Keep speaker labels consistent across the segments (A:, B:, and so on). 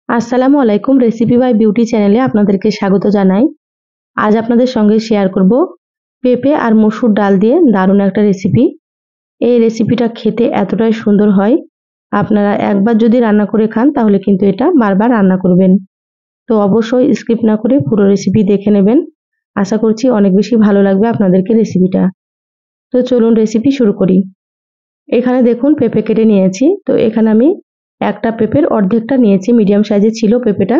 A: আসসালামু আলাইকুম, recipe by beauty চ্যানেলে আপনাদেরকে স্বাগত জানাই। আজ আপনাদের সঙ্গে শেয়ার করব পেঁপে আর মসুর ডাল দিয়ে দারুণ একটা রেসিপি। এই রেসিপিটা খেতে এতটাই সুন্দর হয়, আপনারা একবার যদি রান্না করে খান তাহলে কিন্তু এটা বারবার রান্না করবেন। তো অবশ্যই স্কিপ না করে পুরো রেসিপি দেখে নেবেন। আশা করছি অনেক বেশি ভালো লাগবে আপনাদেরকে রেসিপিটা। তো চলুন রেসিপি শুরু করি। এখানে দেখুন পেঁপে কেটে নিয়েছি। তো এখানে আমি একটা পেঁপের অর্ধেকটা নিয়েছি, মিডিয়াম সাইজের ছিল পেঁপেটা।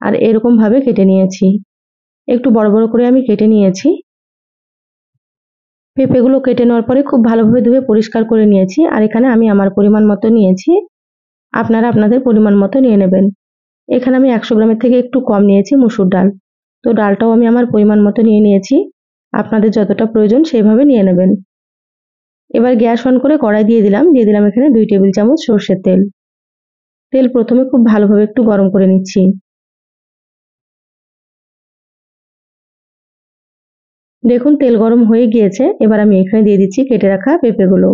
A: আর এরকম ভাবে কেটে নিয়েছি, একটু বড় বড় করে আমি কেটে নিয়েছি। পেঁপেগুলো কেটে নেওয়ার পরে খুব ভালোভাবে ধুয়ে পরিষ্কার করে নিয়েছি। আর এখানে আমি আমার পরিমাণ মতো নিয়েছি, আপনারা আপনাদের পরিমাণ মতো নিয়ে নেবেন। এখানে আমি 100 গ্রামের থেকে একটু কম নিয়েছি মসুর ডাল। তো ডালটাও আমি আমার পরিমাণ মতো নিয়ে নিয়েছি, আপনাদের যতটা প্রয়োজন সেইভাবে নিয়ে নেবেন। এবার গ্যাস অন করে কড়াই দিয়ে দিলাম এখানে 2 টেবিল চামচ সরষের তেল। তেল প্রথমে খুব ভালোভাবে একটু গরম করে নিচ্ছি। দেখুন তেল গরম হয়ে গিয়েছে। এবার আমি এখানে দিয়ে দিচ্ছি কেটে রাখা পেঁপেগুলো।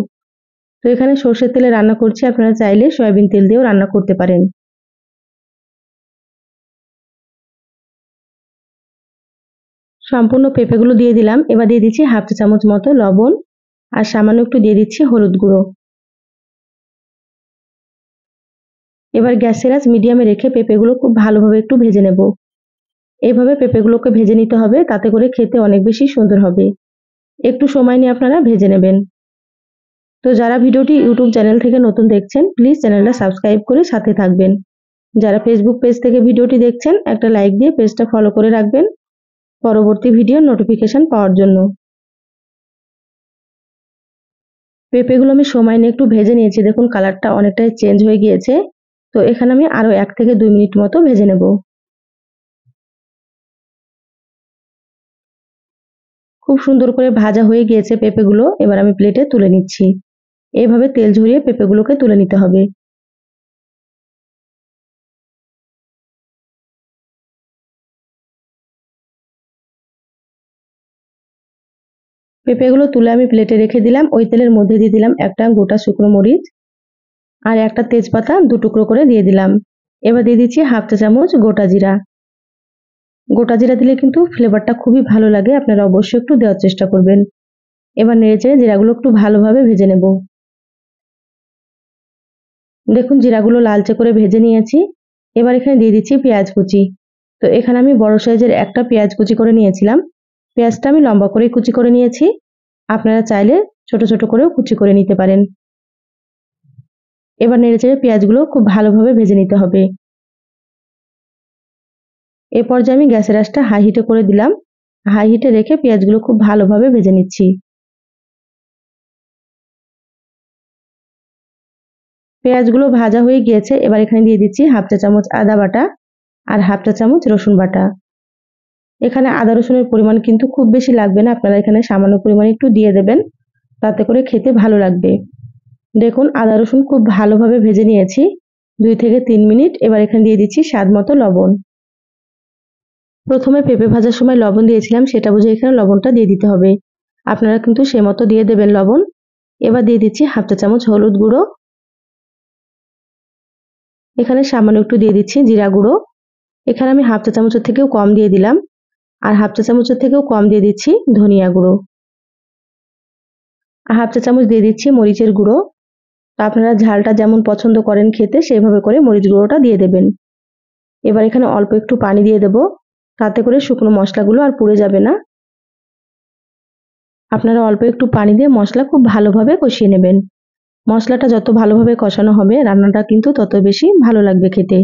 A: তো এখানে সরষের তেলে রান্না করছি, আপনারা চাইলে সয়াবিন তেল দিয়েও রান্না করতে পারেন। সম্পূর্ণ পেঁপেগুলো দিয়ে দিলাম। এবার দিয়ে দিচ্ছি হাফ চা চামচ মতো লবণ আর সামান্য একটু দিয়ে দিচ্ছি হলুদ গুঁড়ো। এবার গ্যাসের আঁচ মিডিয়ামে রেখে পেঁপেগুলো খুব ভালোভাবে একটু ভেজে নেব। এইভাবে পেঁপেগুলোকে ভেজে নিতে হবে, তাতে করে খেতে অনেক বেশি সুন্দর হবে। একটু সময় নিয়ে আপনারা ভেজে নেবেন। তো যারা ভিডিওটি ইউটিউব চ্যানেল থেকে নতুন দেখছেন, প্লিজ চ্যানেলটা সাবস্ক্রাইব করে সাথে থাকবেন। যারা ফেসবুক পেজ থেকে ভিডিওটি দেখছেন, একটা লাইক দিয়ে পেজটা ফলো করে রাখবেন পরবর্তী ভিডিওর নোটিফিকেশন পাওয়ার জন্য। পেঁপেগুলো আমি সময় নিয়ে একটু ভেজে নিয়েছি, দেখুন কালারটা অনেকটাই চেঞ্জ হয়ে গিয়েছে। তো এখানে আমি আরো 1 থেকে 2 মিনিট মতো ভেজে নেব। খুব সুন্দর করে ভাজা হয়ে গিয়েছে পেঁপেগুলো। এবার আমি প্লেটে তুলে নিচ্ছি। এইভাবে তেল ঝরিয়ে পেঁপেগুলোকে তুলে নিতে হবে। পেঁপেগুলো তুলে আমি প্লেটে রেখে দিলাম। ওই তেলের মধ্যে দিয়ে দিলাম একটা গোটা শুকনো মরিচ আর একটা তেজপাতা 2 টুকরো করে দিয়ে দিলাম। এবার দিয়ে দিচ্ছি হাফ চা চামচ গোটা জিরা। গোটা জিরা দিলে কিন্তু ফ্লেভারটা খুবই ভালো লাগে, আপনারা অবশ্যই একটু দেওয়ার চেষ্টা করবেন। এবার নেড়েচেড়ে জিরাগুলো একটু ভালোভাবে ভেজে নেব। দেখুন জিরাগুলো লালচে করে ভেজে নিয়েছি। এবার এখানে দিয়ে দিচ্ছি পেঁয়াজ কুচি। তো এখানে আমি বড় সাইজের একটা পেঁয়াজ কুচি করে নিয়েছিলাম। পেঁয়াজটা আমি লম্বা করে কুচি করে নিয়েছি, আপনারা চাইলে ছোট ছোট করেও কুচি করে নিতে পারেন। এবার নেড়েচেড়ে পেঁয়াজগুলো খুব ভালোভাবে ভেজে নিতে হবে। এ পর্যায়ে আমি গ্যাসের আঁচটা হাই হিটে করে দিলাম। হাই হিটে রেখে পেঁয়াজগুলো খুব ভালোভাবে ভেজে নিচ্ছি। পেঁয়াজগুলো ভাজা হয়ে গিয়েছে। এবার এখানে দিয়ে দিচ্ছি হাফ চা চামচ আদা বাটা আর হাফ চা চামচ রসুন বাটা। এখানে আদা রসুনের পরিমাণ কিন্তু খুব বেশি লাগবে না, আপনারা এখানে সামান্য পরিমাণে একটু দিয়ে দেবেন, তাতে করে খেতে ভালো লাগবে। দেখুন আদা রসুন খুব ভালোভাবে ভেজে নিয়েছি 2 থেকে 3 মিনিট। এবার এখানে দিয়ে দিচ্ছি স্বাদ মতো লবণ। প্রথমে পেঁপে ভাজার সময় লবণ দিয়েছিলাম, সেটা বুঝে এখানে লবণটা দিয়ে দিতে হবে। আপনারা কিন্তু সে মতো দিয়ে দেবেন লবণ। এবার দিয়ে দিচ্ছি হাফ চা চামচ হলুদ গুঁড়ো। এখানে সামান্য একটু দিয়ে দিচ্ছি জিরা গুঁড়ো। এখানে আমি হাফ চা চামচের থেকেও কম দিয়ে দিলাম। আর হাফ চা চামচের থেকেও কম দিয়ে দিচ্ছি ধনিয়া গুঁড়ো। হাফ চা চামচ দিয়ে দিচ্ছি মরিচের গুঁড়ো। তো আপনারা ঝালটা যেমন পছন্দ করেন খেতে, সেইভাবে করে মরিচ গুঁড়োটা দিয়ে দেবেন। এবার এখানে অল্প একটু পানি দিয়ে দেব, তাতে করে শুকনো মশলাগুলো আর পুড়ে যাবে না। আপনারা অল্প একটু পানি দিয়ে মশলা খুব ভালোভাবে কষিয়ে নেবেন। মশলাটা যত ভালোভাবে কষানো হবে, রান্নাটা কিন্তু তত বেশি ভালো লাগবে খেতে।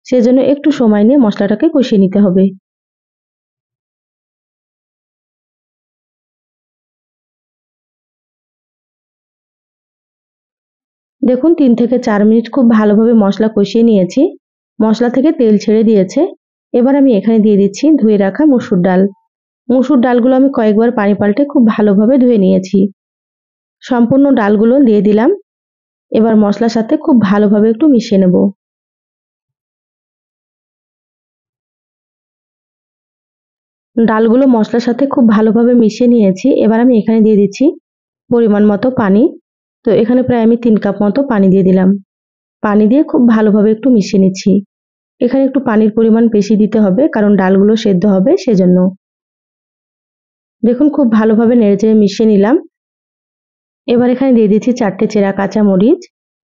A: সেজন্য একটু সময় নিয়ে মশলাটাকে কষিয়ে নিতে হবে। দেখুন 3 থেকে 4 মিনিট খুব ভালোভাবে মশলা কষিয়ে নিয়েছি। মশলা থেকে তেল ছেড়ে দিয়েছে। এবার আমি এখানে দিয়ে দিচ্ছি ধুয়ে রাখা মসুর ডাল। মসুর ডালগুলো আমি কয়েকবার পানি পাল্টে খুব ভালোভাবে ধুয়ে নিয়েছি। সম্পূর্ণ ডালগুলো দিয়ে দিলাম। এবার মশলার সাথে খুব ভালোভাবে একটু মিশিয়ে নেব। ডালগুলো মশলার সাথে খুব ভালোভাবে মিশিয়ে নিয়েছি। এবার আমি এখানে দিয়ে দিচ্ছি পরিমাণ মতো পানি। তো এখানে প্রায় আমি 3 কাপ মতো পানি দিয়ে দিলাম। পানি দিয়ে খুব ভালোভাবে একটু মিশিয়ে নিচ্ছি। এখানে একটু পানির পরিমাণ বেশি দিতে হবে, কারণ ডালগুলো সেদ্ধ হবে সেজন্য। দেখুন খুব ভালোভাবে নেড়েচেড়ে মিশিয়ে নিলাম। এবার এখানে দিয়ে দিচ্ছি 4টে চেরা কাঁচা মরিচ।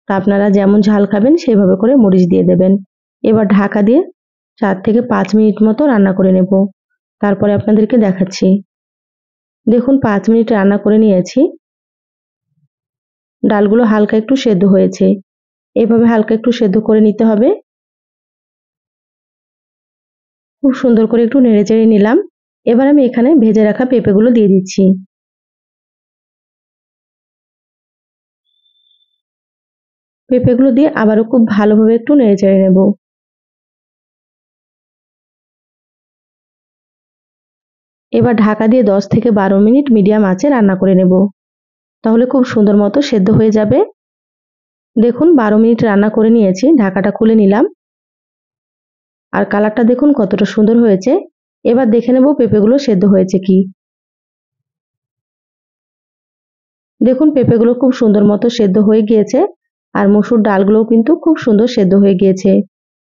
A: তা আপনারা যেমন ঝাল খাবেন সেইভাবে করে মরিচ দিয়ে দেবেন। এবার ঢাকা দিয়ে 4 থেকে 5 মিনিট মতো রান্না করে নেব। তারপরে আপনাদেরকে দেখাচ্ছি। দেখুন 5 মিনিট রান্না করে নিয়েছি। ডালগুলো হালকা একটু সেদ্ধ হয়েছে। এভাবে হালকা একটু সেদ্ধ করে নিতে হবে। খুব সুন্দর করে একটু নেড়েচেড়ে নিলাম। এবার আমি এখানে ভেজে রাখা পেঁপেগুলো দিয়ে দিচ্ছি। পেঁপেগুলো দিয়ে আবারও খুব ভালোভাবে একটু নেড়েচেড়ে নেব। এবার ঢাকা দিয়ে 10 থেকে 12 মিনিট মিডিয়াম আঁচে রান্না করে নেব। তাহলে খুব সুন্দর মতো সেদ্ধ হয়ে যাবে। দেখুন 12 মিনিট রান্না করে নিয়েছি, ঢাকাটা খুলে নিলাম। আর কালারটা দেখুন কতটা সুন্দর হয়েছে। এবার দেখে নেব পেঁপেগুলো সেদ্ধ হয়েছে কি। দেখুন পেঁপেগুলো খুব সুন্দর মতো সেদ্ধ হয়ে গিয়েছে, আর মসুর ডালগুলোও কিন্তু খুব সুন্দর সেদ্ধ হয়ে গিয়েছে।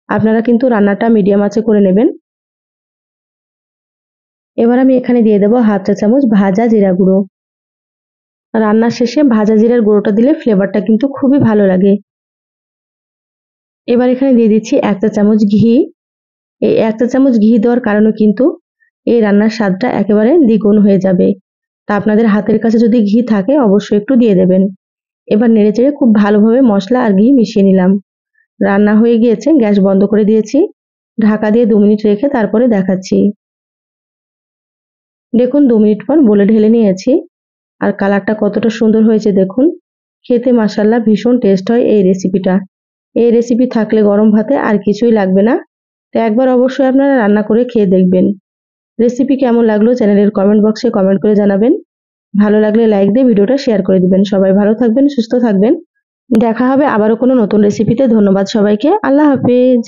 A: আপনারা কিন্তু রান্নাটা মিডিয়াম আঁচে করে নেবেন। এবার আমি এখানে দিয়ে দেবো 1/2 চা চামচ ভাজা জিরা গুঁড়ো। রান্নার শেষে ভাজা জিরার গুঁড়োটা দিলে ফ্লেভারটা কিন্তু খুবই ভালো লাগে। এবার এখানে দিয়ে দিচ্ছি 1 চা চামচ ঘি। এই 1 চা চামচ ঘি দেওয়ার কারণে কিন্তু এই রান্নার স্বাদটা একেবারে দ্বিগুণ হয়ে যাবে। তা আপনাদের হাতের কাছে যদি ঘি থাকে অবশ্যই একটু দিয়ে দেবেন। এবার নেড়েচেড়ে খুব ভালোভাবে মশলা আর ঘি মিশিয়ে নিলাম। রান্না হয়ে গিয়েছে, গ্যাস বন্ধ করে দিয়েছি। ঢাকা দিয়ে 2 মিনিট রেখে তারপরে দেখাচ্ছি। দেখুন 2 মিনিট পর বলে ঢেলে নিয়েছি। আর কালারটা কতটা সুন্দর হয়েছে দেখুন। খেতে মাশাআল্লাহ ভীষণ টেস্ট হয় এই রেসিপিটা। এই রেসিপি থাকলে গরম ভাতে আর কিছুই লাগবে না। তো একবার অবশ্যই আপনারা রান্না করে খেয়ে দেখবেন। রেসিপি কেমন লাগলো চ্যানেলের কমেন্ট বক্সে কমেন্ট করে জানাবেন। ভালো লাগলে লাইক দিয়ে ভিডিওটা শেয়ার করে দিবেন। সবাই ভালো থাকবেন, সুস্থ থাকবেন। দেখা হবে আবারও কোনো নতুন রেসিপিতে। ধন্যবাদ সবাইকে। আল্লাহ হাফেজ।